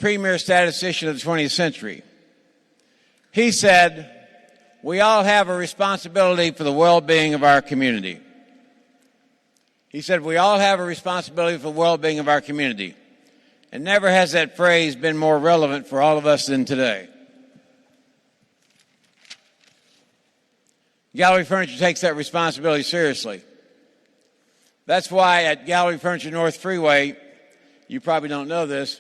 premier statistician of the 20th century. He said, "We all have a responsibility for the well-being of our community." He said, "We all have a responsibility for the well-being of our community." And never has that phrase been more relevant for all of us than today. Gallery Furniture takes that responsibility seriously. That's why at Gallery Furniture North Freeway, you probably don't know this,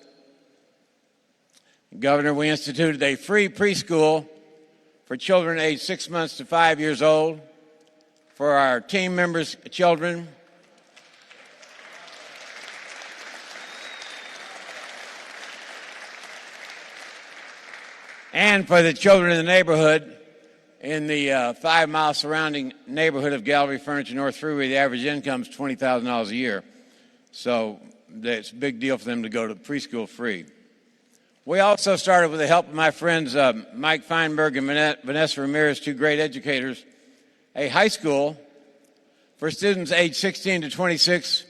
Governor, we instituted a free preschool for children aged 6 months to 5 years old, for our team members' children. And for the children in the neighborhood, in the 5-mile surrounding neighborhood of Gallery Furniture North Freeway, the average income is $20,000 a year. So it's a big deal for them to go to preschool free. We also started with the help of my friends Mike Feinberg and Vanessa Ramirez, two great educators, a high school for students aged 16 to 26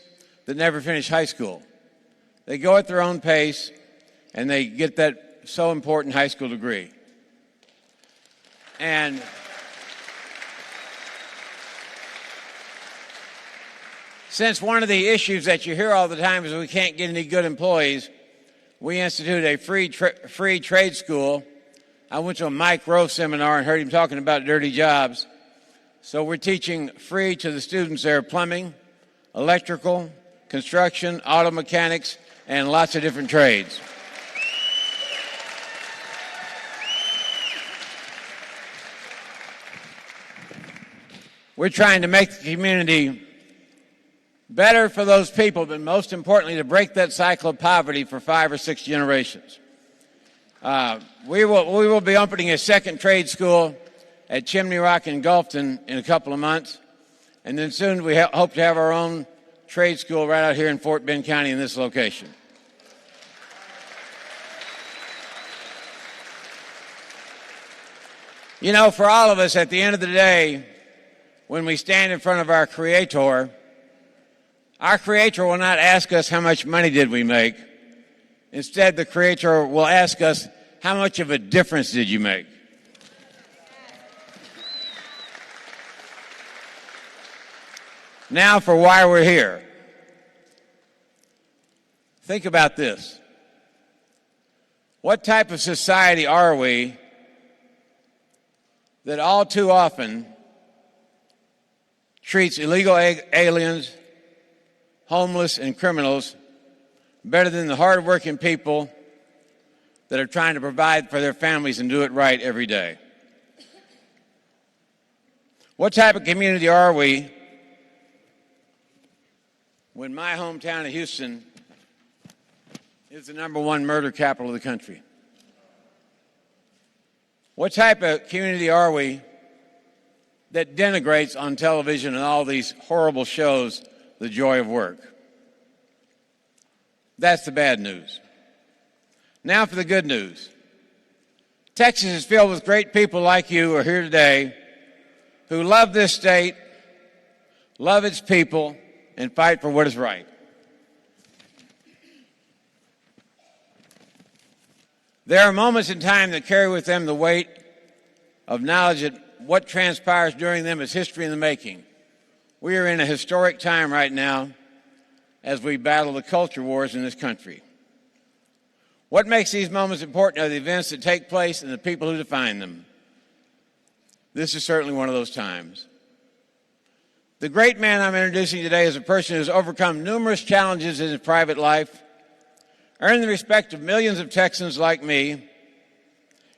that never finish high school. They go at their own pace, and they get that so important high school degree. And since one of the issues that you hear all the time is we can't get any good employees, we instituted a free trade school. I went to a Mike Rowe seminar and heard him talking about dirty jobs. So we're teaching free to the students there plumbing, electrical, construction, auto mechanics, and lots of different trades. We're trying to make the community better for those people, but most importantly, to break that cycle of poverty for 5 or 6 generations. We will be opening a second trade school at Chimney Rock in Gulfton in a couple of months. And then soon we hope to have our own trade school right out here in Fort Bend County in this location. You know, for all of us, at the end of the day, when we stand in front of our Creator will not ask us how much money did we make. Instead, the Creator will ask us, how much of a difference did you make? Now for why we're here. Think about this. What type of society are we that all too often treats illegal aliens, homeless, and criminals better than the hardworking people that are trying to provide for their families and do it right every day? What type of community are we when my hometown of Houston is the #1 murder capital of the country? What type of community are we that denigrates on television and all these horrible shows the joy of work? That's the bad news. Now for the good news. Texas is filled with great people like you who are here today who love this state, love its people, and fight for what is right. There are moments in time that carry with them the weight of knowledge that what transpires during them is history in the making. We are in a historic time right now as we battle the culture wars in this country. What makes these moments important are the events that take place and the people who define them. This is certainly one of those times. The great man I'm introducing today is a person who has overcome numerous challenges in his private life, earned the respect of millions of Texans like me,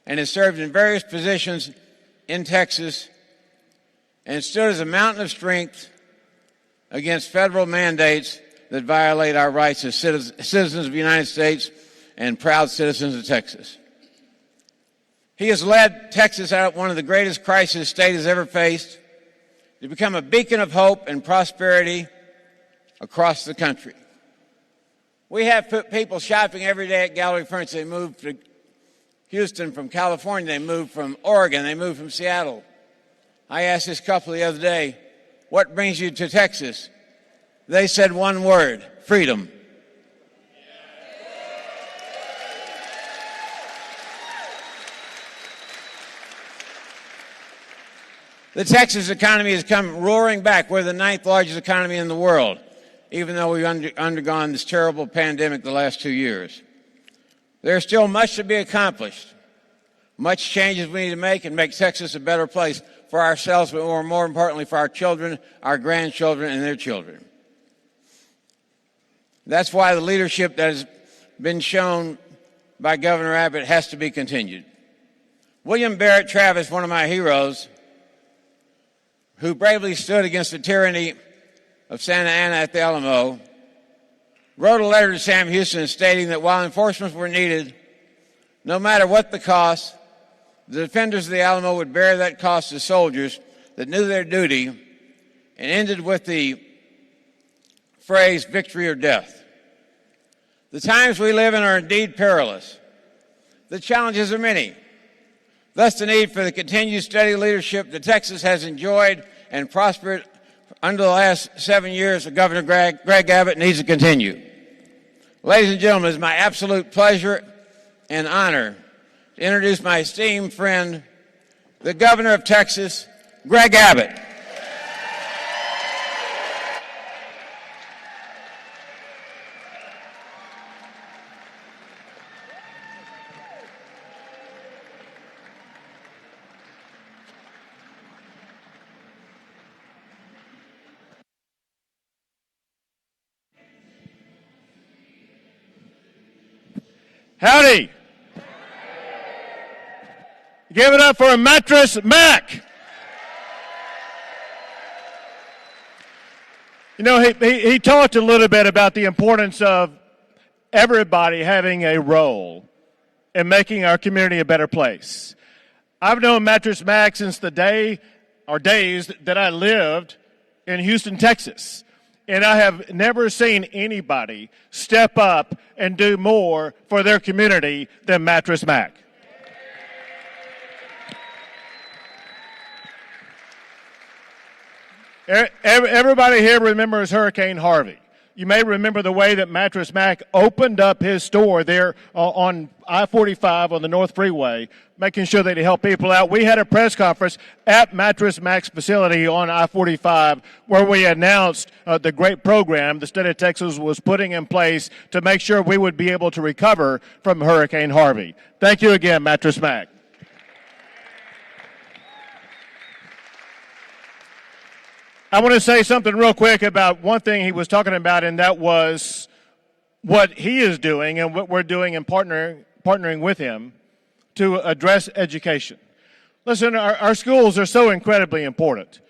and has served in various positions in Texas and stood as a mountain of strength against federal mandates that violate our rights as citizens of the United States and proud citizens of Texas. He has led Texas out of one of the greatest crises the state has ever faced to become a beacon of hope and prosperity across the country. We have people shopping every day at Gallery Furniture. They moved to Houston from California. They moved from Oregon. They moved from Seattle. I asked this couple the other day, what brings you to Texas? They said one word, freedom. The Texas economy has come roaring back. We're the 9th largest economy in the world, even though we've undergone this terrible pandemic the last 2 years. There's still much to be accomplished, much changes we need to make and make Texas a better place for ourselves, but more importantly for our children, our grandchildren, and their children. That's why the leadership that has been shown by Governor Abbott has to be continued. William Barrett Travis, one of my heroes, who bravely stood against the tyranny of Santa Anna at the Alamo, wrote a letter to Sam Houston stating that while enforcements were needed, no matter what the cost, the defenders of the Alamo would bear that cost as soldiers that knew their duty, and ended with the phrase, victory or death. The times we live in are indeed perilous. The challenges are many. Thus, the need for the continued steady leadership that Texas has enjoyed and prospered under the last 7 years of Governor Greg Abbott needs to continue. Ladies and gentlemen, it's my absolute pleasure and honor to introduce my esteemed friend, the Governor of Texas, Greg Abbott. Howdy. Give it up for Mattress Mac. You know, he talked a little bit about the importance of everybody having a role in making our community a better place. I've known Mattress Mac since the day or days that I lived in Houston, Texas. And I have never seen anybody step up and do more for their community than Mattress Mac. Everybody here remembers Hurricane Harvey. You may remember the way that Mattress Mac opened up his store there on I-45 on the North Freeway, making sure that he helped people out. We had a press conference at Mattress Mac's facility on I-45 where we announced the great program the state of Texas was putting in place to make sure we would be able to recover from Hurricane Harvey. Thank you again, Mattress Mac. I want to say something real quick about one thing he was talking about, and that was what he is doing and what we're doing in partnering with him to address education. Listen, our schools are so incredibly important,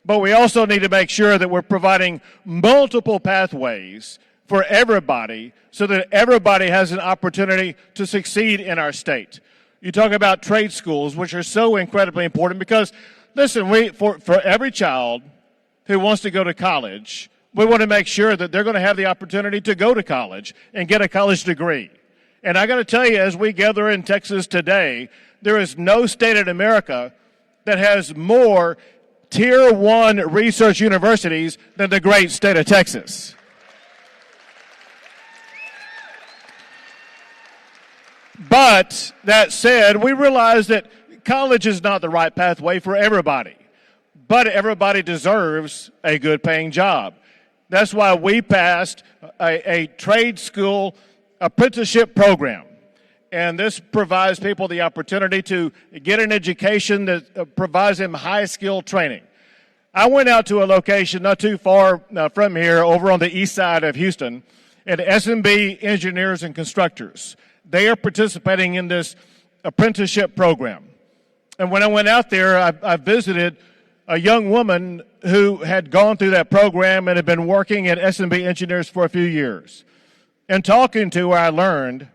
but we also need to make sure that we're providing multiple pathways for everybody so that everybody has an opportunity to succeed in our state. You talk about trade schools, which are so incredibly important because, listen, for every child who wants to go to college, we want to make sure that they're going to have the opportunity to go to college and get a college degree. And I got to tell you, as we gather in Texas today, there is no state in America that has more Tier 1 research universities than the great state of Texas. But that said, we realize that college is not the right pathway for everybody. But everybody deserves a good-paying job. That's why we passed a trade school apprenticeship program. And this provides people the opportunity to get an education that provides them high-skill training. I went out to a location not too far from here, over on the east side of Houston, at S&B Engineers and Constructors. They are participating in this apprenticeship program. And when I went out there, I visited a young woman who had gone through that program and had been working at S&B Engineers for a few years. And talking to her, I learned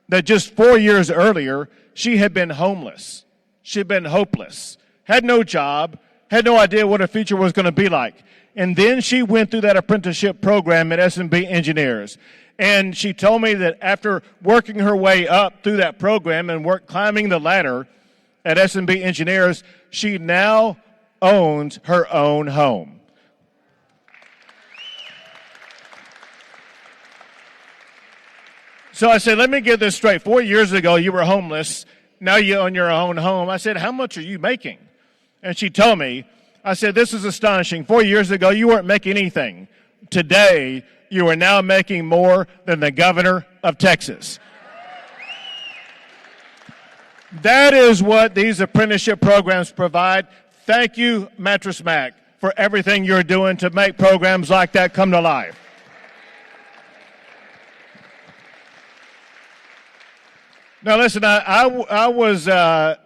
that just 4 years earlier, she had been homeless. She had been hopeless, had no job, had no idea what her future was going to be like. And then she went through that apprenticeship program at S&B Engineers. And she told me that after working her way up through that program and climbing the ladder at S&B Engineers, she now owns her own home. So I said, let me get this straight. 4 years ago, you were homeless. Now you own your own home. I said, how much are you making? And she told me I said, this is astonishing. 4 years ago, you weren't making anything. Today, you are now making more than the governor of Texas. That is what these apprenticeship programs provide. Thank you, Mattress Mac, for everything you're doing to make programs like that come to life. Now, listen, I was at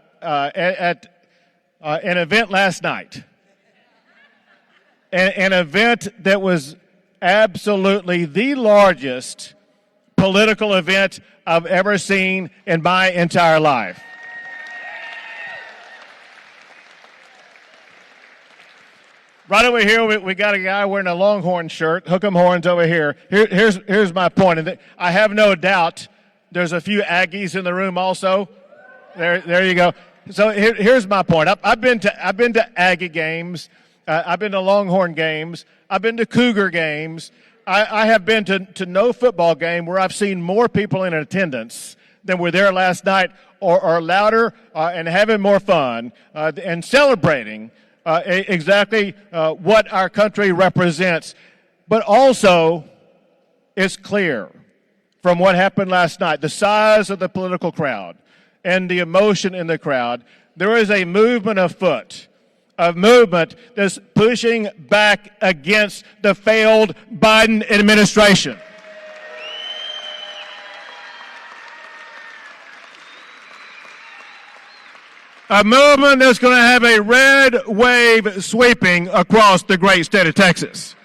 an event last night, an event that was absolutely the largest political event I've ever seen in my entire life. Right over here, we got a guy wearing a Longhorn shirt. Hook 'em horns over here. Here's my point. And I have no doubt there's a few Aggies in the room also. There you go. So here's my point. I've been to Aggie games. I've been to Longhorn games. I've been to Cougar games. I have been to no football game where I've seen more people in attendance than were there last night, or louder and having more fun and celebrating exactly what our country represents. But also, it's clear from what happened last night, the size of the political crowd and the emotion in the crowd, there is a movement afoot, a movement that's pushing back against the failed Biden administration. A movement that's going to have a red wave sweeping across the great state of Texas.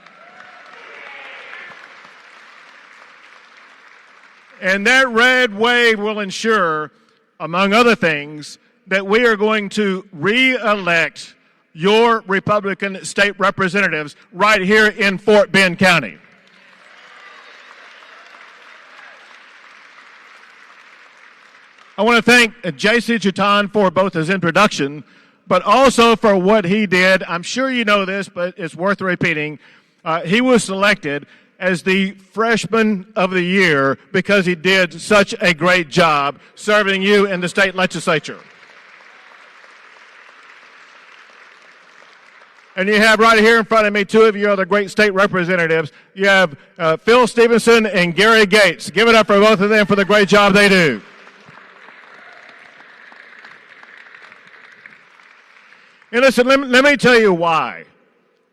And that red wave will ensure, among other things, that we are going to re-elect your Republican state representatives right here in Fort Bend County. I want to thank J.C. Chutan for both his introduction, but also for what he did. I'm sure you know this, but it's worth repeating. He was selected as the Freshman of the Year because he did such a great job serving you in the state legislature. And you have right here in front of me two of your other great state representatives. You have Phil Stevenson and Gary Gates. Give it up for both of them for the great job they do. And listen, let me tell you why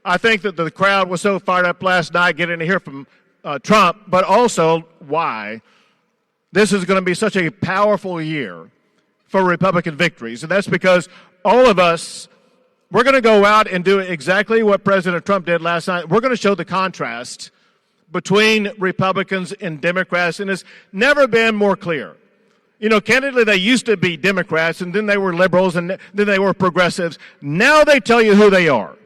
I think that the crowd was so fired up last night getting to hear from Trump, but also why this is going to be such a powerful year for Republican victories. And that's because all of us, we're going to go out and do exactly what President Trump did last night. We're going to show the contrast between Republicans and Democrats, and it's never been more clear. You know, candidly, they used to be Democrats, and then they were liberals, and then they were progressives. Now they tell you who they are.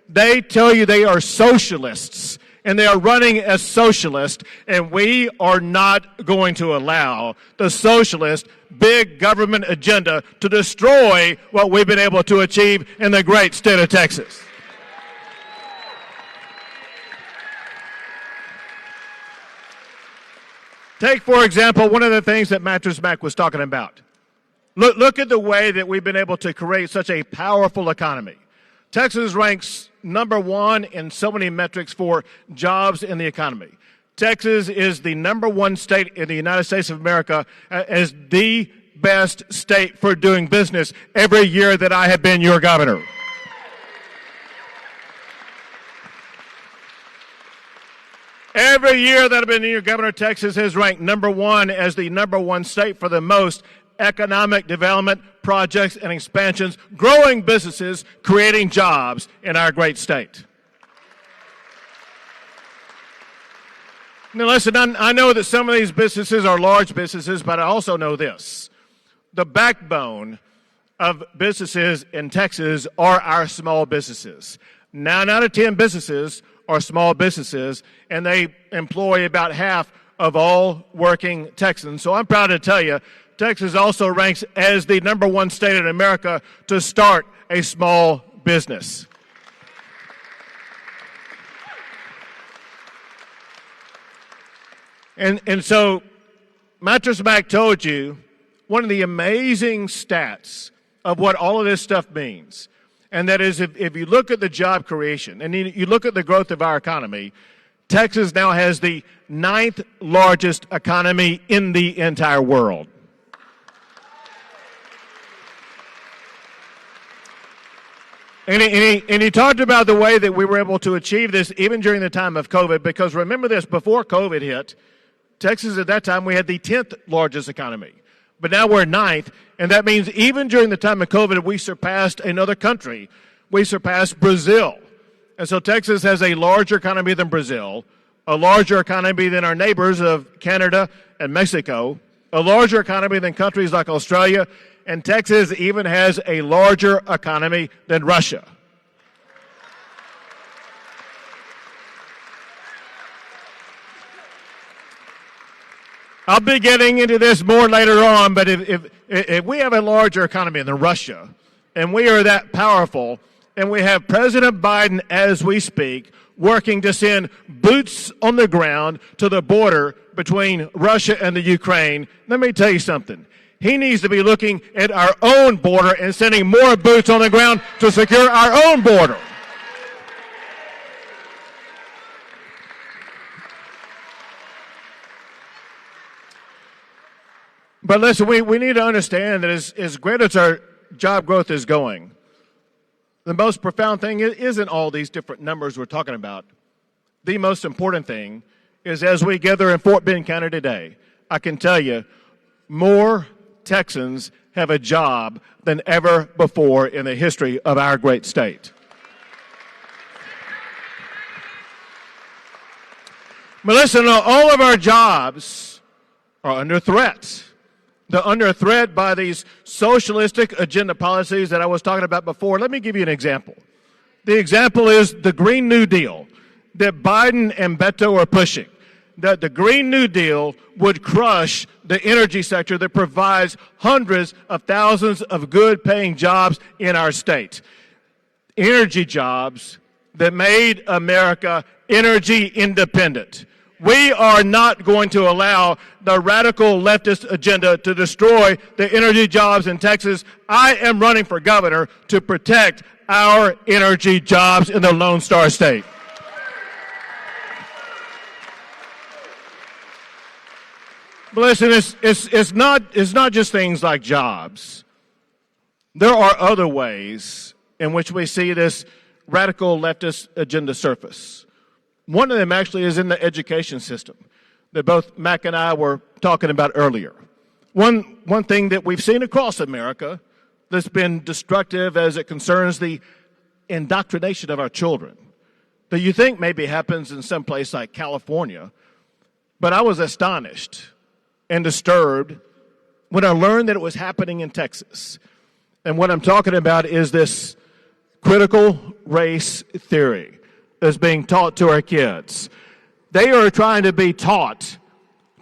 They tell you they are socialists, and they are running as socialists, and we are not going to allow the socialist big government agenda to destroy what we've been able to achieve in the great state of Texas. Take, for example, one of the things that Mattress Mac was talking about. Look at the way that we've been able to create such a powerful economy. Texas ranks number one in so many metrics for jobs in the economy. Texas is the number one state in the United States of America as the best state for doing business every year that I have been your governor. Every year that I've been your governor, Texas has ranked number one as the number one state for the most economic development projects and expansions, growing businesses, creating jobs in our great state. Now listen, I know that some of these businesses are large businesses, but I also know this. The backbone of businesses in Texas are our small businesses. 9 out of 10 businesses are small businesses, and they employ about half of all working Texans. So I'm proud to tell you, Texas also ranks as the number one state in America to start a small business. And so Mattress Mac told you one of the amazing stats of what all of this stuff means. And that is, if you look at the job creation and you look at the growth of our economy, Texas now has the 9th largest economy in the entire world. And he talked about the way that we were able to achieve this even during the time of COVID, because remember this, before COVID hit, Texas at that time, we had the 10th largest economy. But now we're 9th, and that means even during the time of COVID, we surpassed another country. We surpassed Brazil. And so Texas has a larger economy than Brazil, a larger economy than our neighbors of Canada and Mexico, a larger economy than countries like Australia, and Texas even has a larger economy than Russia. I'll be getting into this more later on, but if we have a larger economy than Russia, and we are that powerful, and we have President Biden, as we speak, working to send boots on the ground to the border between Russia and the Ukraine, let me tell you something. He needs to be looking at our own border and sending more boots on the ground to secure our own border. But listen, we need to understand that as great as our job growth is going, the most profound thing isn't all these different numbers we're talking about. The most important thing is, as we gather in Fort Bend County today, I can tell you more Texans have a job than ever before in the history of our great state. But listen, all of our jobs are under threat. They're under threat by these socialistic agenda policies that I was talking about before. Let me give you an example. The example is the Green New Deal that Biden and Beto are pushing. That the Green New Deal would crush the energy sector that provides hundreds of thousands of good-paying jobs in our state. Energy jobs that made America energy independent. We are not going to allow the radical leftist agenda to destroy the energy jobs in Texas. I am running for governor to protect our energy jobs in the Lone Star State. But listen, it's not just things like jobs. There are other ways in which we see this radical leftist agenda surface. One of them actually is in the education system that both Mac and I were talking about earlier. One thing that we've seen across America that's been destructive as it concerns the indoctrination of our children, that you think maybe happens in some place like California, but I was astonished and disturbed when I learned that it was happening in Texas. And what I'm talking about is this critical race theory that's being taught to our kids. They are trying to be taught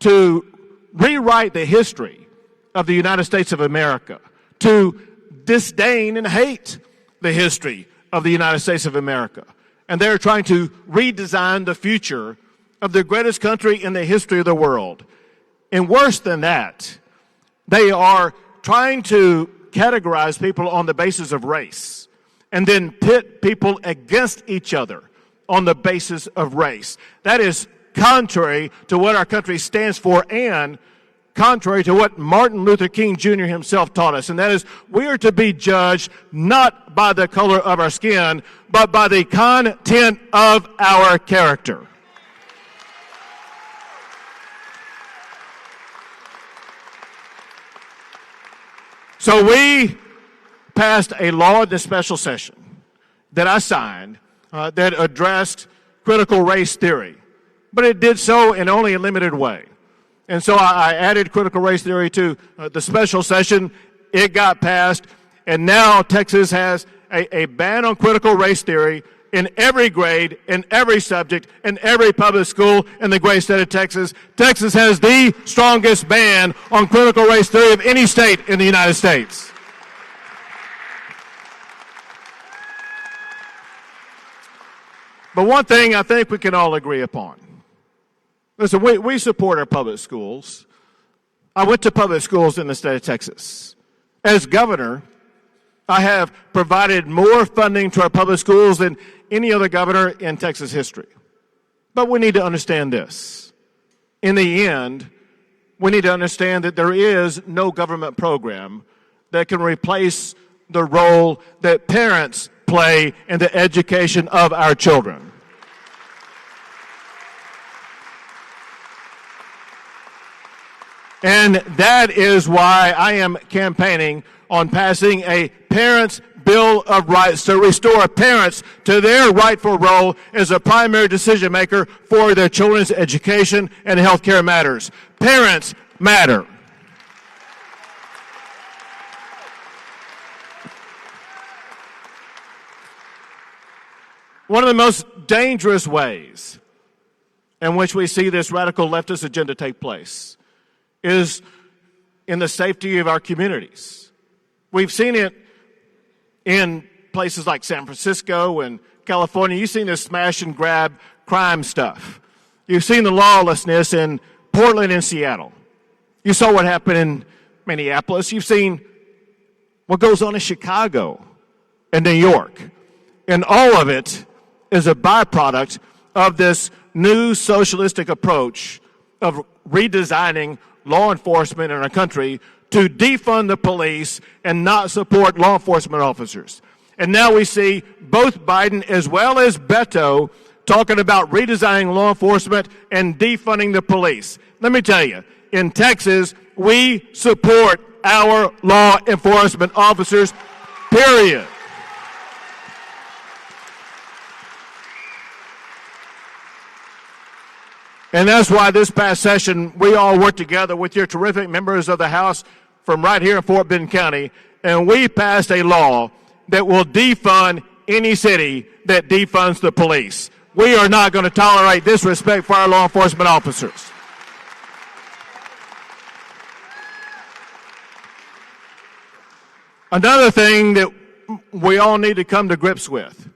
to rewrite the history of the United States of America, to disdain and hate the history of the United States of America. And they're trying to redesign the future of the greatest country in the history of the world. And worse than that, they are trying to categorize people on the basis of race and then pit people against each other on the basis of race. That is contrary to what our country stands for and contrary to what Martin Luther King Jr. himself taught us. And that is, we are to be judged not by the color of our skin, but by the content of our character. So we passed a law in this special session that I signed that addressed critical race theory, but it did so in only a limited way. And so I added critical race theory to the special session. It got passed, and now Texas has a ban on critical race theory in every grade, in every subject, in every public school in the great state of Texas. Texas has the strongest ban on critical race theory of any state in the United States. But one thing I think we can all agree upon. Listen, we support our public schools. I went to public schools in the state of Texas. As governor, I have provided more funding to our public schools than any other governor in Texas history. But we need to understand this. In the end, we need to understand that there is no government program that can replace the role that parents play in the education of our children. And that is why I am campaigning on passing a Parents' Bill of Rights to restore parents to their rightful role as a primary decision maker for their children's education and health care matters. Parents matter. One of the most dangerous ways in which we see this radical leftist agenda take place is in the safety of our communities. We've seen it in places like San Francisco and California. You've seen this smash and grab crime stuff. You've seen the lawlessness in Portland and Seattle. You saw what happened in Minneapolis. You've seen what goes on in Chicago and New York. And all of it is a byproduct of this new socialistic approach of redesigning law enforcement in our country to defund the police and not support law enforcement officers. And now we see both Biden as well as Beto talking about redesigning law enforcement and defunding the police. Let me tell you, in Texas, we support our law enforcement officers, period. And that's why this past session, we all worked together with your terrific members of the House from right here in Fort Bend County, and we passed a law that will defund any city that defunds the police. We are not going to tolerate disrespect for our law enforcement officers. Another thing that we all need to come to grips with,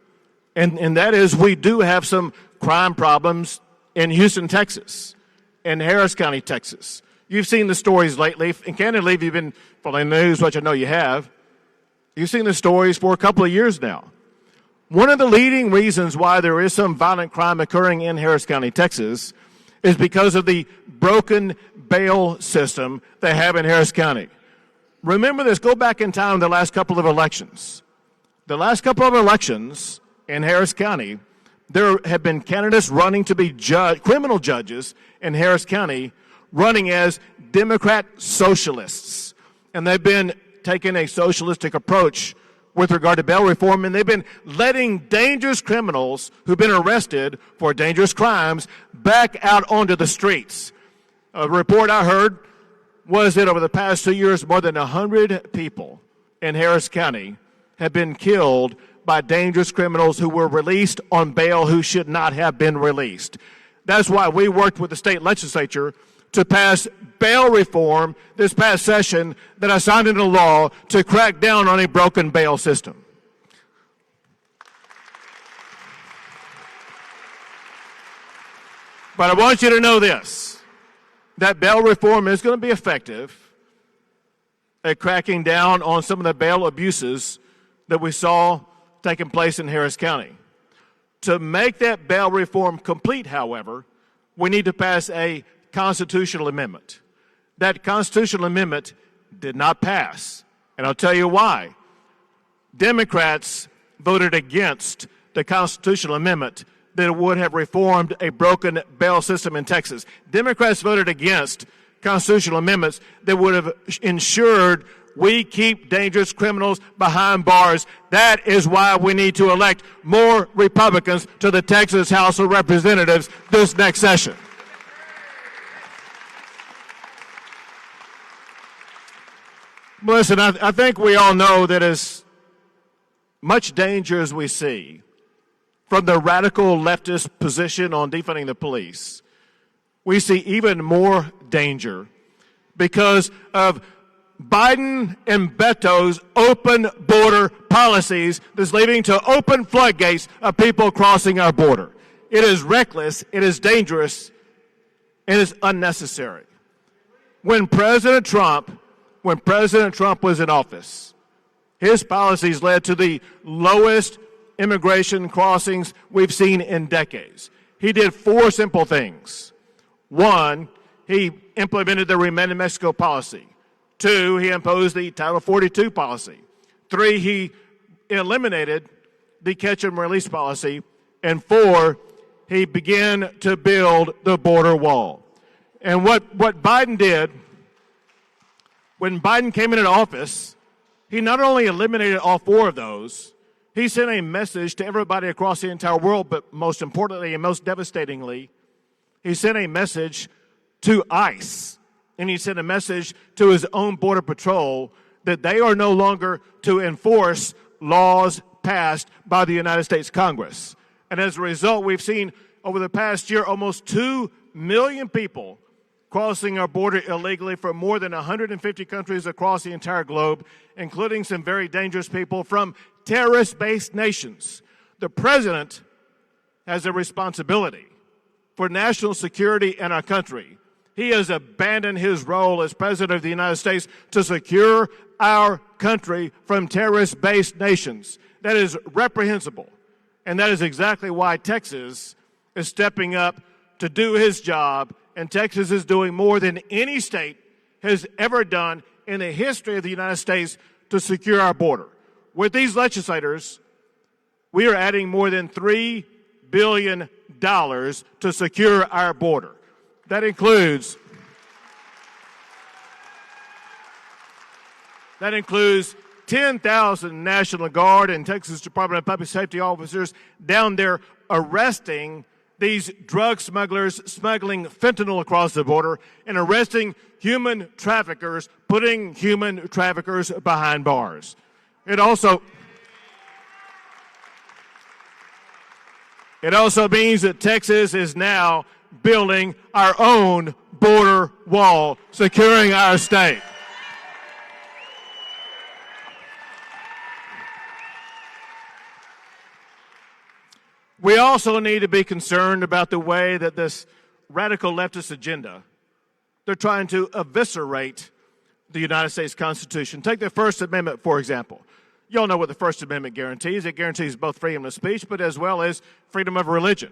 and that is we do have some crime problems in Houston, Texas, in Harris County, Texas. You've seen the stories lately, and candidly, if you've been following the news, which I know you have, you've seen the stories for a couple of years now. One of the leading reasons why there is some violent crime occurring in Harris County, Texas, is because of the broken bail system they have in Harris County. Remember this, go back in time the last couple of elections. The last couple of elections in Harris County, there have been candidates running to be criminal judges in Harris County running as Democrat socialists. And they've been taking a socialistic approach with regard to bail reform, and they've been letting dangerous criminals who've been arrested for dangerous crimes back out onto the streets. A report I heard was that over the past 2 years, more than 100 people in Harris County have been killed by dangerous criminals who were released on bail who should not have been released. That's why we worked with the state legislature to pass bail reform this past session that I signed into law to crack down on a broken bail system. But I want you to know this, that bail reform is going to be effective at cracking down on some of the bail abuses that we saw taking place in Harris County. To make that bail reform complete, however, we need to pass a constitutional amendment. That constitutional amendment did not pass, and I'll tell you why. Democrats voted against the constitutional amendment that would have reformed a broken bail system in Texas. Democrats voted against constitutional amendments that would have ensured we keep dangerous criminals behind bars. That is why we need to elect more Republicans to the Texas House of Representatives this next session. Listen, I think we all know that as much danger as we see from the radical leftist position on defunding the police, we see even more danger because of Biden and Beto's open border policies that's leading to open floodgates of people crossing our border. It is reckless, it is dangerous, it is unnecessary. When President Trump was in office, His policies led to the lowest immigration crossings we've seen in decades. He did 4 simple things. 1, he implemented the Remain in Mexico policy. 2, he imposed the Title 42 policy. 3, he eliminated the catch and release policy. And 4, he began to build the border wall. And what Biden did, when Biden came into office, he not only eliminated all 4 of those, he sent a message to everybody across the entire world, but most importantly and most devastatingly, he sent a message to ICE, and he sent a message to his own Border Patrol that they are no longer to enforce laws passed by the United States Congress. And as a result, we've seen over the past year almost 2 million people crossing our border illegally from more than 150 countries across the entire globe, including some very dangerous people from terrorist-based nations. The president has a responsibility for national security in our country. He has abandoned his role as president of the United States to secure our country from terrorist-based nations. That is reprehensible. And that is exactly why Texas is stepping up to do his job, and Texas is doing more than any state has ever done in the history of the United States to secure our border. With these legislators, we are adding more than $3 billion to secure our border. That includes 10,000 National Guard and Texas Department of Public Safety officers down there arresting these drug smugglers smuggling fentanyl across the border and arresting human traffickers, putting human traffickers behind bars. It also means that Texas is now building our own border wall, securing our state. We also need to be concerned about the way that this radical leftist agenda, they're trying to eviscerate the United States Constitution. Take the First Amendment, for example. You all know what the First Amendment guarantees. It guarantees both freedom of speech, but as well as freedom of religion.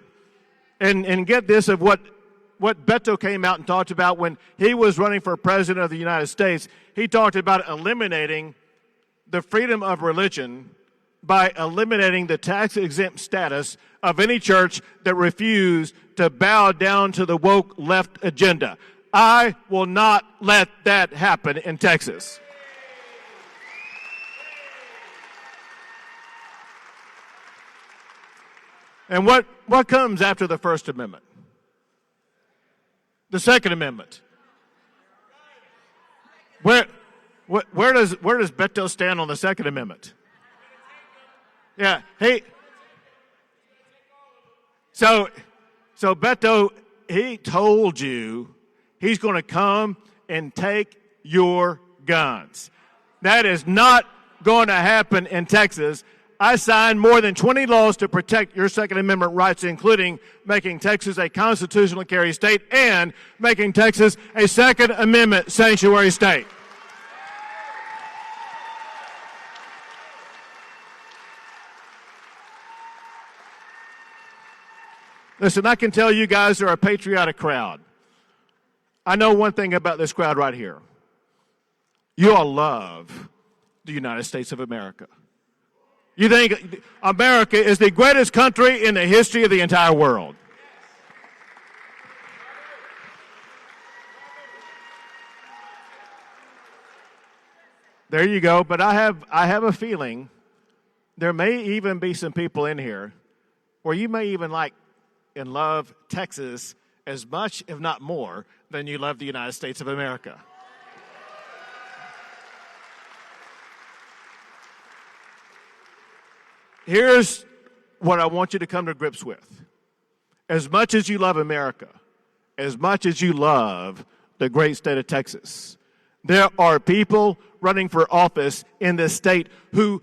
And get this of what Beto came out and talked about when he was running for president of the United States. He talked about eliminating the freedom of religion by eliminating the tax-exempt status of any church that refused to bow down to the woke left agenda. I will not let that happen in Texas. And what comes after the First Amendment? The Second Amendment. Where does Beto stand on the Second Amendment? Yeah, So Beto, he told you he's going to come and take your guns. That is not going to happen in Texas. I signed more than 20 laws to protect your Second Amendment rights, including making Texas a constitutional carry state and making Texas a Second Amendment sanctuary state. Listen, I can tell you guys are a patriotic crowd. I know one thing about this crowd right here. You all love the United States of America. You think America is the greatest country in the history of the entire world. There you go. But I have a feeling there may even be some people in here where you may even like and love Texas as much, if not more, than you love the United States of America. Here's what I want you to come to grips with. As much as you love America, as much as you love the great state of Texas, there are people running for office in this state who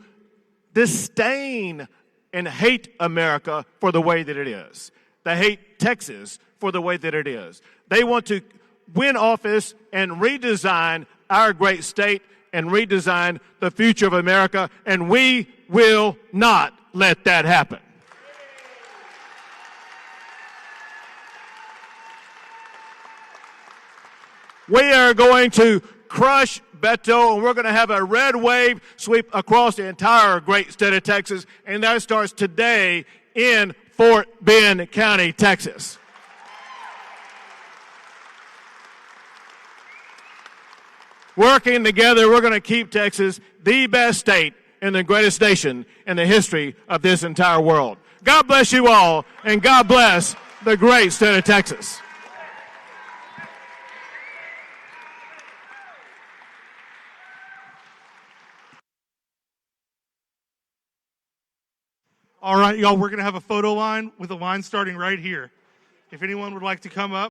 disdain and hate America for the way that it is. They hate Texas for the way that it is. They want to win office and redesign our great state and redesign the future of America, and we will not let that happen. We are going to crush Beto, and we're going to have a red wave sweep across the entire great state of Texas, and that starts today in Fort Bend County, Texas. Working together, we're going to keep Texas the best state in the greatest nation in the history of this entire world. God bless you all, and God bless the great state of Texas. All right, y'all, we're going to have a photo line with a line starting right here. If anyone would like to come up.